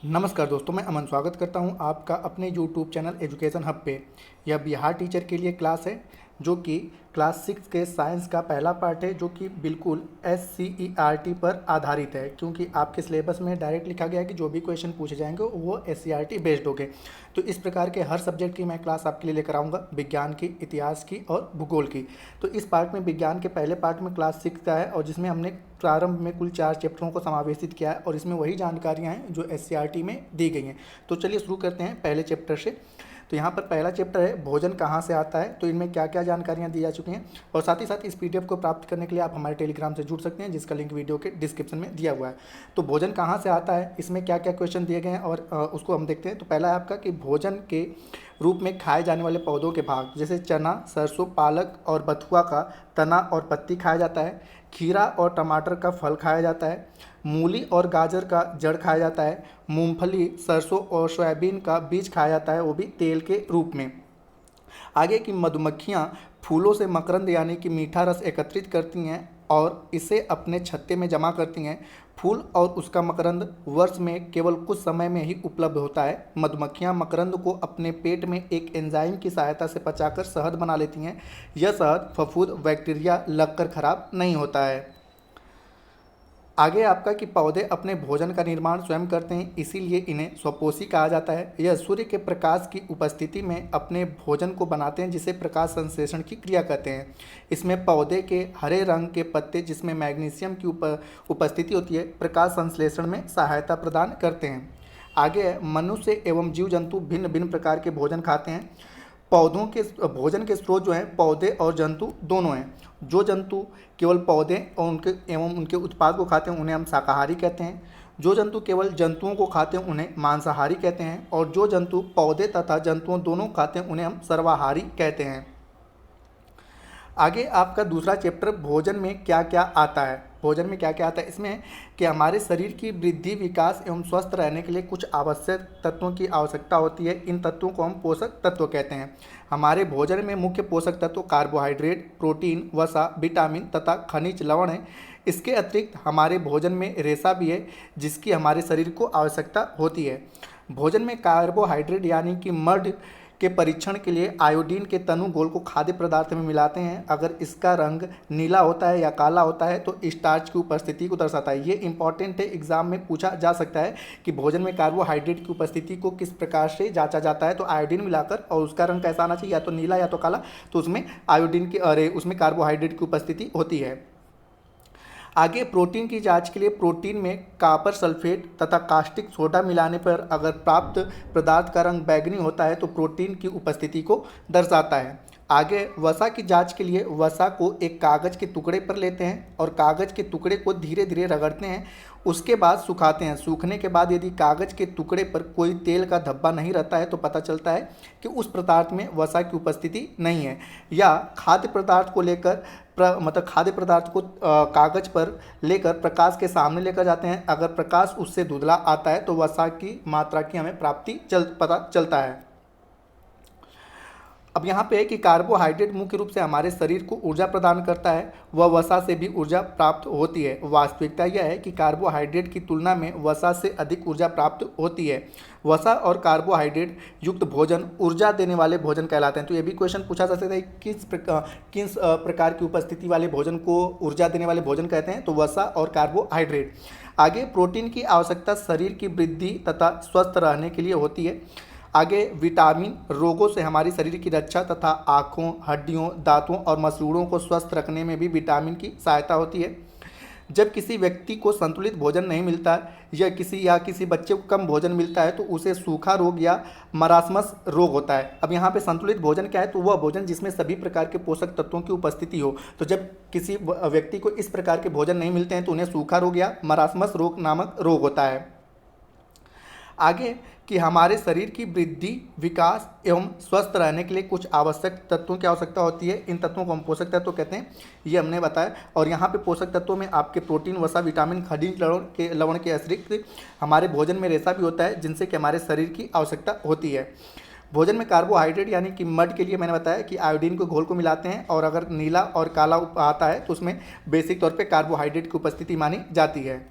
नमस्कार दोस्तों, मैं अमन स्वागत करता हूं आपका अपने YouTube चैनल एजुकेशन हब पे। यह बिहार टीचर के लिए क्लास है जो कि क्लास 6 के साइंस का पहला पार्ट है, जो कि बिल्कुल SCERT पर आधारित है, क्योंकि आपके सिलेबस में डायरेक्ट लिखा गया है कि जो भी क्वेश्चन पूछे जाएंगे वो SCERT बेस्ड होंगे। तो इस प्रकार के हर सब्जेक्ट की मैं क्लास आपके लिए लेकर आऊँगा, विज्ञान की, इतिहास की और भूगोल की। तो इस पार्ट में विज्ञान के पहले पार्ट में क्लास 6 का है, और जिसमें हमने प्रारंभ में कुल 4 चैप्टरों को समावेशित किया है, और इसमें वही जानकारियाँ हैं जो SCERT में दी गई हैं। तो चलिए शुरू करते हैं पहले चैप्टर से। तो यहाँ पर पहला चैप्टर है भोजन कहाँ से आता है। तो इनमें क्या क्या जानकारियाँ दी जा चुकी हैं, और साथ ही साथ इस PDF को प्राप्त करने के लिए आप हमारे टेलीग्राम से जुड़ सकते हैं, जिसका लिंक वीडियो के डिस्क्रिप्शन में दिया हुआ है। तो भोजन कहाँ से आता है, इसमें क्या क्या क्वेश्चन दिए गए हैं, और उसको हम देखते हैं। तो पहला है आपका कि भोजन के रूप में खाए जाने वाले पौधों के भाग, जैसे चना, सरसों, पालक और बथुआ का तना और पत्ती खाया जाता है। खीरा और टमाटर का फल खाया जाता है। मूली और गाजर का जड़ खाया जाता है। मूंगफली, सरसों और सोयाबीन का बीज खाया जाता है, वो भी तेल के रूप में। आगे की मधुमक्खियाँ फूलों से मकरंद यानी कि मीठा रस एकत्रित करती हैं और इसे अपने छत्ते में जमा करती हैं। फूल और उसका मकरंद वर्ष में केवल कुछ समय में ही उपलब्ध होता है। मधुमक्खियाँ मकरंद को अपने पेट में एक एंजाइम की सहायता से पचाकर शहद बना लेती हैं। यह शहद फफूंद बैक्टीरिया लगकर खराब नहीं होता है। आगे आपका कि पौधे अपने भोजन का निर्माण स्वयं करते हैं, इसीलिए इन्हें स्वपोषी कहा जाता है। यह सूर्य के प्रकाश की उपस्थिति में अपने भोजन को बनाते हैं, जिसे प्रकाश संश्लेषण की क्रिया कहते हैं। इसमें पौधे के हरे रंग के पत्ते, जिसमें मैग्नीशियम की उपस्थिति होती है, प्रकाश संश्लेषण में सहायता प्रदान करते हैं। आगे मनुष्य एवं जीव जंतु भिन्न भिन्न प्रकार के भोजन खाते हैं। पौधों के भोजन के स्रोत जो हैं पौधे और जंतु दोनों हैं। जो जंतु केवल पौधे और उनके एवं उनके उत्पाद को खाते हैं उन्हें हम शाकाहारी कहते हैं। जो जंतु केवल जंतुओं को खाते हैं उन्हें मांसाहारी कहते हैं, और जो जंतु पौधे तथा जंतुओं दोनों खाते हैं उन्हें हम सर्वाहारी कहते हैं। आगे आपका दूसरा चैप्टर भोजन में क्या क्या आता है। भोजन में क्या क्या आता है, इसमें कि हमारे शरीर की वृद्धि, विकास एवं स्वस्थ रहने के लिए कुछ आवश्यक तत्वों की आवश्यकता होती है। इन तत्वों को हम पोषक तत्व कहते हैं। हमारे भोजन में मुख्य पोषक तत्व कार्बोहाइड्रेट, प्रोटीन, वसा, विटामिन तथा खनिज लवण है। इसके अतिरिक्त हमारे भोजन में रेशा भी है, जिसकी हमारे शरीर को आवश्यकता होती है। भोजन में कार्बोहाइड्रेट यानी कि मड के परीक्षण के लिए आयोडीन के तनु गोल को खाद्य पदार्थ में मिलाते हैं। अगर इसका रंग नीला होता है या काला होता है तो स्टार्च की उपस्थिति को दर्शाता है। ये इंपॉर्टेंट है, एग्जाम में पूछा जा सकता है कि भोजन में कार्बोहाइड्रेट की उपस्थिति को किस प्रकार से जांचा जाता है। तो आयोडीन मिलाकर, और उसका रंग कैसा आना चाहिए, या तो नीला या तो काला, तो उसमें आयोडीन की उसमें कार्बोहाइड्रेट की उपस्थिति होती है। आगे प्रोटीन की जांच के लिए प्रोटीन में कॉपर सल्फेट तथा कास्टिक सोडा मिलाने पर अगर प्राप्त पदार्थ का रंग बैंगनी होता है तो प्रोटीन की उपस्थिति को दर्शाता है। आगे वसा की जांच के लिए वसा को एक कागज़ के टुकड़े पर लेते हैं और कागज़ के टुकड़े को धीरे धीरे रगड़ते हैं। उसके बाद सुखाते हैं। सूखने के बाद यदि कागज़ के टुकड़े पर कोई तेल का धब्बा नहीं रहता है तो पता चलता है कि उस पदार्थ में वसा की उपस्थिति नहीं है। या खाद्य पदार्थ को लेकर मतलब खाद्य पदार्थ को कागज़ पर लेकर प्रकाश के सामने लेकर जाते हैं। अगर प्रकाश उससे धुंधला आता है तो वसा की मात्रा की हमें प्राप्ति पता चलता है। अब यहाँ पे है कि कार्बोहाइड्रेट मुख्य रूप से हमारे शरीर को ऊर्जा प्रदान करता है, वह वसा से भी ऊर्जा प्राप्त होती है। वास्तविकता यह है कि कार्बोहाइड्रेट की तुलना में वसा से अधिक ऊर्जा प्राप्त होती है। वसा और कार्बोहाइड्रेट युक्त भोजन ऊर्जा देने वाले भोजन कहलाते हैं। तो ये भी क्वेश्चन पूछा जा सकता है, किस प्रकार की उपस्थिति वाले भोजन को ऊर्जा देने वाले भोजन कहते हैं, तो वसा और कार्बोहाइड्रेट। आगे प्रोटीन की आवश्यकता शरीर की वृद्धि तथा स्वस्थ रहने के लिए होती है। आगे विटामिन रोगों से हमारी शरीर की रक्षा तथा आँखों, हड्डियों, दांतों और मसूड़ों को स्वस्थ रखने में भी विटामिन की सहायता होती है। जब किसी व्यक्ति को संतुलित भोजन नहीं मिलता या किसी बच्चे को कम भोजन मिलता है तो उसे सूखा रोग या मरासमस रोग होता है। अब यहाँ पे संतुलित भोजन क्या है, तो वह भोजन जिसमें सभी प्रकार के पोषक तत्वों की उपस्थिति हो। तो जब किसी व्यक्ति को इस प्रकार के भोजन नहीं मिलते हैं तो उन्हें सूखा रोग या मरासमस रोग नामक रोग होता है। आगे कि हमारे शरीर की वृद्धि, विकास एवं स्वस्थ रहने के लिए कुछ आवश्यक तत्वों की आवश्यकता होती है। इन तत्वों को हम पोषक तत्व कहते हैं, ये हमने बताया। और यहाँ पे पोषक तत्वों में आपके प्रोटीन, वसा, विटामिन, खनिज लवण के अतिरिक्त हमारे भोजन में रेशा भी होता है, जिनसे कि हमारे शरीर की आवश्यकता होती है। भोजन में कार्बोहाइड्रेट यानी कि मड के लिए मैंने बताया कि आयोडीन को घोल को मिलाते हैं, और अगर नीला और काला आता है तो उसमें बेसिक तौर पर कार्बोहाइड्रेट की उपस्थिति मानी जाती है।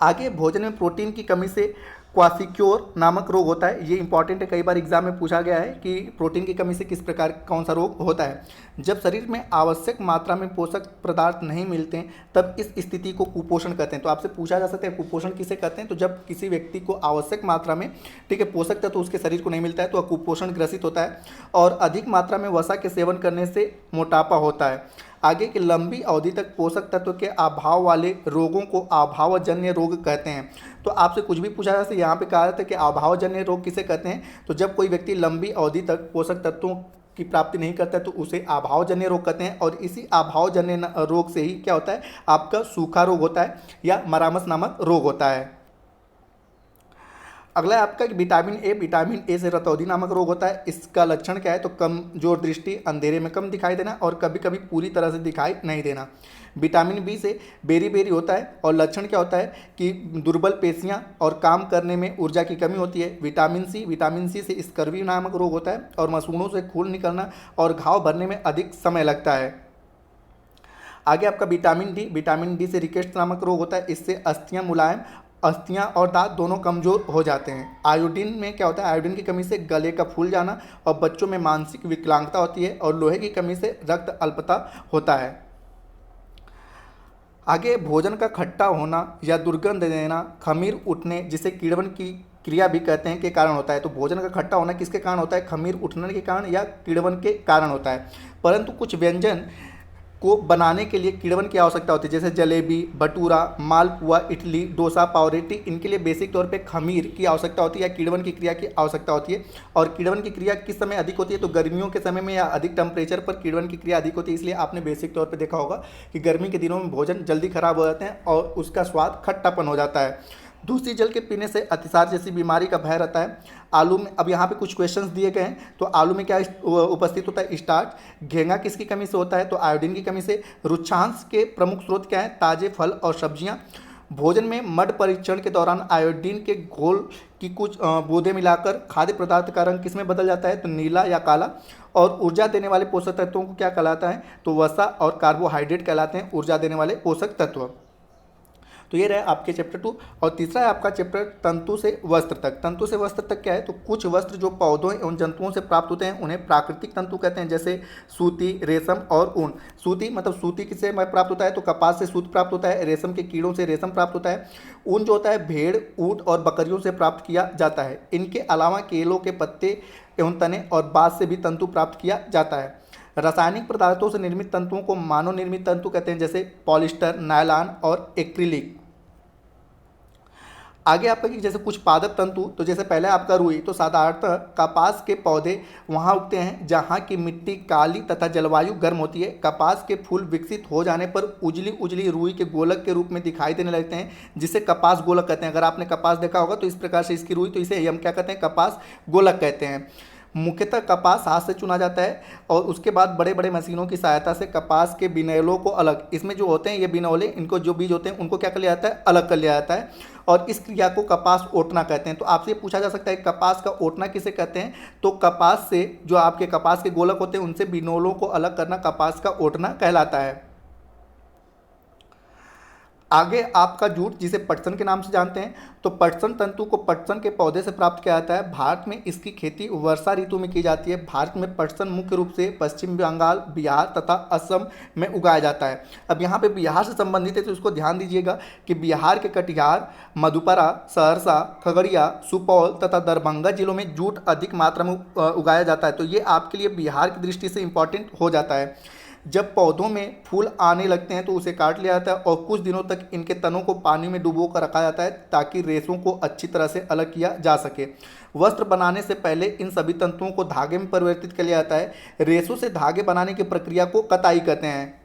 आगे भोजन में प्रोटीन की कमी से क्वासिक्योर नामक रोग होता है। ये इंपॉर्टेंट है, कई बार एग्जाम में पूछा गया है कि प्रोटीन की कमी से किस प्रकार कौन सा रोग होता है। जब शरीर में आवश्यक मात्रा में पोषक पदार्थ नहीं मिलते हैं तब इस स्थिति को कुपोषण कहते हैं। तो आपसे पूछा जा सकता है कुपोषण किसे कहते हैं, तो जब किसी व्यक्ति को आवश्यक मात्रा में, ठीक है, पोषक तत्व तो उसके शरीर को नहीं मिलता है तो वह कुपोषण ग्रसित होता है। और अधिक मात्रा में वसा के सेवन करने से मोटापा होता है। आगे की लंबी अवधि तक पोषक तत्व के अभाव वाले रोगों को अभावजन्य रोग कहते हैं। तो आपसे कुछ भी पूछा जाए, यहाँ पे कहा जाता है कि अभावजन्य रोग किसे कहते हैं, तो जब कोई व्यक्ति लंबी अवधि तक पोषक तत्वों की प्राप्ति नहीं करता है तो उसे अभावजन्य रोग कहते हैं। और इसी अभावजन्य रोग से ही क्या होता है, आपका सूखा रोग होता है या मरामस नामक रोग होता है। अगला है आपका विटामिन ए से रतौंधी नामक रोग होता है। इसका लक्षण क्या है, तो कमजोर दृष्टि, अंधेरे में कम दिखाई देना और कभी कभी पूरी तरह से दिखाई नहीं देना। विटामिन बी से बेरी होता है और लक्षण क्या होता है कि दुर्बल पेशियां और काम करने में ऊर्जा की कमी होती है। विटामिन सी से स्कर्वी नामक रोग होता है और मसूड़ों से खून निकलना और घाव भरने में अधिक समय लगता है। आगे आपका विटामिन डी से रिकेट्स नामक रोग होता है। इससे अस्थियां मुलायम, अस्थियां और दांत दोनों कमजोर हो जाते हैं। आयोडीन में क्या होता है, आयोडीन की कमी से गले का फूल जाना और बच्चों में मानसिक विकलांगता होती है। और लोहे की कमी से रक्त अल्पता होता है। आगे भोजन का खट्टा होना या दुर्गंध देना, खमीर उठने जिसे कीड़वन की क्रिया भी कहते हैं के कारण होता है। तो भोजन का खट्टा होना किसके कारण होता है, खमीर उठने के कारण या कीड़वन के कारण होता है। परंतु कुछ व्यंजन को बनाने के लिए कीड़वन की आवश्यकता होती है, जैसे जलेबी, भटूरा, मालपुआ, इडली, डोसा, पावरोटी, इनके लिए बेसिक तौर पे खमीर की आवश्यकता होती है या कीड़वन की क्रिया की आवश्यकता होती है। और कीड़वन की क्रिया किस समय अधिक होती है, तो गर्मियों के समय में या अधिक टेम्परेचर पर कीड़वन की क्रिया अधिक होती है। इसलिए आपने बेसिक तौर पर देखा होगा कि गर्मी के दिनों में भोजन जल्दी खराब हो जाते हैं और उसका स्वाद खट्टापन हो जाता है। दूषित जल के पीने से अतिसार जैसी बीमारी का भय रहता है। आलू में, अब यहाँ पे कुछ क्वेश्चंस दिए गए हैं, तो आलू में क्या उपस्थित होता है, स्टार्च। घेंगा किसकी कमी से होता है, तो आयोडीन की कमी से। रुक्षांश के प्रमुख स्रोत क्या है, ताजे फल और सब्जियाँ। भोजन में मड परीक्षण के दौरान आयोडीन के घोल की कुछ बूंदें मिलाकर खाद्य पदार्थ का रंग किसमें बदल जाता है, तो नीला या काला। और ऊर्जा देने वाले पोषक तत्वों को क्या कहलाता है, तो वसा और कार्बोहाइड्रेट कहलाते हैं ऊर्जा देने वाले पोषक तत्व। तो ये रहे आपके चैप्टर 2। और तीसरा है आपका चैप्टर तंतु से वस्त्र तक। तंतु से वस्त्र तक क्या है, तो कुछ वस्त्र जो पौधों एवं जंतुओं से प्राप्त होते हैं उन्हें प्राकृतिक तंतु कहते हैं, जैसे सूती, रेशम और ऊन। सूती मतलब सूती किससे प्राप्त होता है, तो कपास से सूत प्राप्त होता है। रेशम के कीड़ों से रेशम प्राप्त होता है। ऊन जो होता है भेड़, ऊँट और बकरियों से प्राप्त किया जाता है। इनके अलावा केलों के पत्ते एवं तने और बाँस से भी तंतु प्राप्त किया जाता है। रासायनिक पदार्थों से निर्मित तंतुओं को मानव निर्मित तंतु कहते हैं, जैसे पॉलिस्टर, नायलॉन और एक्रिलिक। आगे आपका कि जैसे कुछ पादप तंतु, तो जैसे पहले आपका रुई, तो साधारणतः कपास के पौधे वहाँ उगते हैं जहाँ की मिट्टी काली तथा जलवायु गर्म होती है। कपास के फूल विकसित हो जाने पर उजली उजली रुई के गोलक के रूप में दिखाई देने लगते हैं, जिसे कपास गोलक कहते हैं। अगर आपने कपास देखा होगा तो इस प्रकार से इसकी रुई, तो इसे हम क्या कहते हैं, कपास गोलक कहते हैं। मुख्यतः कपास हाथ से चुना जाता है और उसके बाद बड़े बड़े मशीनों की सहायता से कपास के बिनौलों को अलग, इसमें जो होते हैं ये बिनौले, इनको जो बीज होते हैं उनको क्या कर लिया जाता है, अलग कर लिया जाता है। और इस क्रिया को कपास ओटना कहते हैं। तो आपसे पूछा जा सकता है कपास का ओटना किसे कहते हैं, तो कपास से जो आपके कपास के गोलक होते हैं उनसे बिनौलों को अलग करना कपास का ओटना कहलाता है। आगे आपका जूट, जिसे पटसन के नाम से जानते हैं, तो पटसन तंतु को पटसन के पौधे से प्राप्त किया जाता है। भारत में इसकी खेती वर्षा ऋतु में की जाती है। भारत में पटसन मुख्य रूप से पश्चिम बंगाल, बिहार तथा असम में उगाया जाता है। अब यहाँ पे बिहार से संबंधित है तो इसको ध्यान दीजिएगा कि बिहार के कटिहार, मधुपुरा, सहरसा, खगड़िया, सुपौल तथा दरभंगा जिलों में जूट अधिक मात्रा में उगाया जाता है। तो ये आपके लिए बिहार की दृष्टि से इंपॉर्टेंट हो जाता है। जब पौधों में फूल आने लगते हैं तो उसे काट लिया जाता है और कुछ दिनों तक इनके तनों को पानी में डुबो कर रखा जाता है ताकि रेशों को अच्छी तरह से अलग किया जा सके। वस्त्र बनाने से पहले इन सभी तंतुओं को धागे में परिवर्तित किया जाता है। रेशों से धागे बनाने की प्रक्रिया को कताई कहते हैं।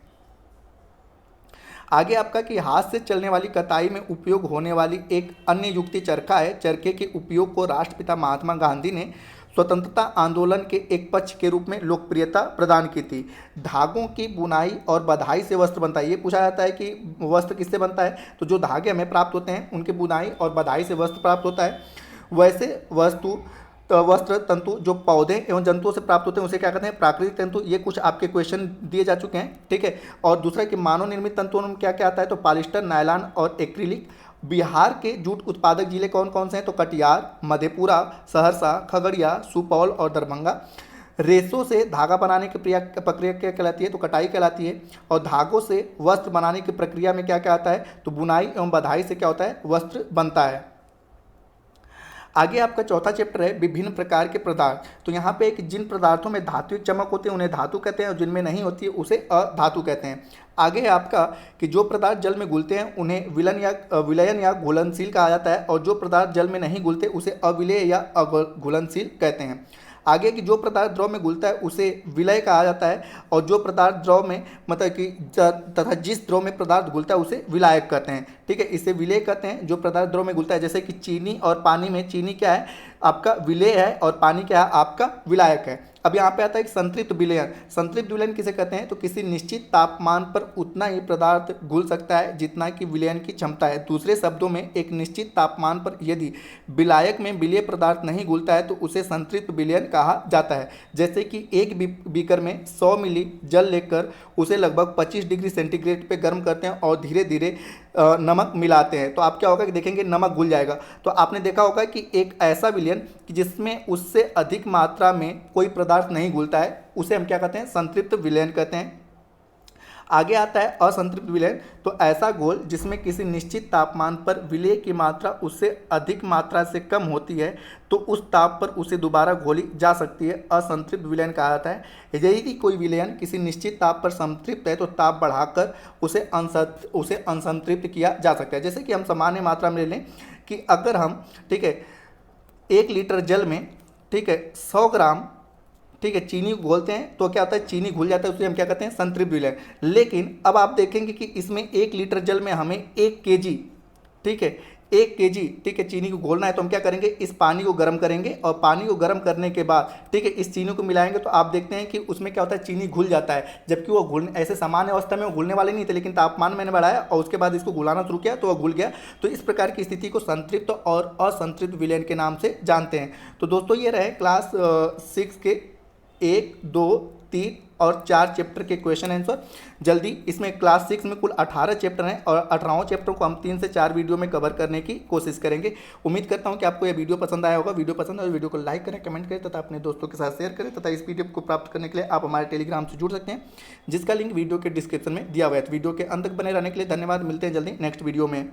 आगे आपका कि हाथ से चलने वाली कताई में उपयोग होने वाली एक अन्य युक्ति चरखा है। चरखे के उपयोग को राष्ट्रपिता महात्मा गांधी ने स्वतंत्रता आंदोलन के एक पक्ष के रूप में लोकप्रियता प्रदान की थी। धागों की बुनाई और बधाई से वस्त्र बनता है। ये पूछा जाता है कि वस्त्र किससे बनता है, तो जो धागे हमें प्राप्त होते हैं उनकी बुनाई और बधाई से वस्त्र प्राप्त होता है। वैसे वस्त्र तंतु जो पौधे एवं जंतुओं से प्राप्त होते हैं उसे क्या कहते हैं, प्राकृतिक तंतु। ये कुछ आपके क्वेश्चन दिए जा चुके हैं, ठीक है। और दूसरा कि मानव निर्मित तंतुओं में क्या क्या आता है, तो पॉलिस्टर, नायलॉन और एक्रिलिक। बिहार के जूट उत्पादक जिले कौन कौन से हैं? तो कटिहार, मधेपुरा, सहरसा, खगड़िया, सुपौल और दरभंगा। रेशों से धागा बनाने की प्रक्रिया क्या कहलाती है? तो कटाई कहलाती है। और धागों से वस्त्र बनाने की प्रक्रिया में क्या क्या आता है? तो बुनाई एवं बधाई से क्या होता है? वस्त्र बनता है। आगे आपका चौथा चैप्टर है विभिन्न प्रकार के पदार्थ। तो यहाँ पे एक जिन पदार्थों में धात्विक चमक होती है उन्हें धातु कहते हैं और जिनमें नहीं होती है उसे अधातु कहते हैं। आगे है आपका कि जो पदार्थ जल में घुलते हैं उन्हें विलयन या घुलनशील कहा जाता है और जो पदार्थ जल में नहीं घुलते उसे अविलेय या अघुलनशील कहते हैं। आगे की जो पदार्थ द्रव में घुलता है उसे विलय कहा जाता है और जो पदार्थ द्रव में मतलब कि तथा जिस द्रव में पदार्थ घुलता है उसे विलायक कहते हैं। ठीक है, इसे विलेय कहते हैं जो पदार्थ द्रव में घुलता है। जैसे कि चीनी और पानी में चीनी क्या है? आपका विलेय है और पानी क्या है? आपका विलायक है। अब यहाँ पे आता है एक संतृप्त विलयन। संतृप्त विलयन किसे कहते हैं? तो किसी निश्चित तापमान पर उतना ही पदार्थ घुल सकता है जितना कि विलयन की क्षमता है। दूसरे शब्दों में एक निश्चित तापमान पर यदि विलायक में विलेय पदार्थ नहीं घुलता है तो उसे संतृप्त विलयन कहा जाता है। जैसे कि एक बीकर में 100 मिली जल लेकर उसे लगभग 25 डिग्री सेंटीग्रेड पे गर्म करते हैं और धीरे धीरे नमक मिलाते हैं तो आप क्या होगा कि देखेंगे नमक घुल जाएगा। तो आपने देखा होगा कि एक ऐसा विलयन कि जिसमें उससे अधिक मात्रा में कोई पदार्थ नहीं घुलता है उसे हम क्या कहते हैं? संतृप्त विलयन कहते हैं। आगे आता है असंतृप्त विलयन। तो ऐसा घोल जिसमें किसी निश्चित तापमान पर विलेय की मात्रा उससे अधिक मात्रा से कम होती है तो उस ताप पर उसे दोबारा घोली जा सकती है, असंतृप्त विलयन कहा जाता है। यदि कोई विलयन किसी निश्चित ताप पर संतृप्त है तो ताप बढ़ाकर उसे असंतृप्त किया जा सकता है। जैसे कि हम सामान्य मात्रा में ले लें कि अगर हम ठीक है 1 लीटर जल में ठीक है 100 ग्राम ठीक है चीनी घोलते हैं तो क्या होता है? चीनी घुल जाता है, उसे हम क्या कहते हैं? संतृप्त विलयन। लेकिन अब आप देखेंगे कि इसमें 1 लीटर जल में हमें 1 केजी ठीक है 1 केजी ठीक है चीनी को घोलना है तो हम क्या करेंगे? इस पानी को गर्म करेंगे और पानी को गर्म करने के बाद ठीक है इस चीनी को मिलाएंगे तो आप देखते हैं कि उसमें क्या होता है? चीनी घुल जाता है। जबकि वो घुलने ऐसे सामान्य अवस्था में वो घुलने वाले नहीं थे लेकिन तापमान मैंने बढ़ाया और उसके बाद इसको घुलाना शुरू किया तो वह घुल गया। तो इस प्रकार की स्थिति को संतृप्त और असंतृप्त विलयन के नाम से जानते हैं। तो दोस्तों ये रहे क्लास 6 के 1, 2, 3 और 4 चैप्टर के क्वेश्चन आंसर। जल्दी इसमें क्लास 6 में कुल 18 चैप्टर हैं और 18 चैप्टर को हम 3 से 4 वीडियो में कवर करने की कोशिश करेंगे। उम्मीद करता हूं कि आपको यह वीडियो पसंद आया होगा। वीडियो पसंद आए वीडियो को लाइक करें, कमेंट करें तथा अपने दोस्तों के साथ शेयर करें तथा इस पीडीएफ को प्राप्त करने के लिए आप हमारे टेलीग्राम से जुड़ सकते हैं जिसका लिंक वीडियो के डिस्क्रिप्शन में दिया हुआ है। वीडियो के अंत तक बने रहने के लिए धन्यवाद। मिलते हैं जल्दी नेक्स्ट वीडियो में।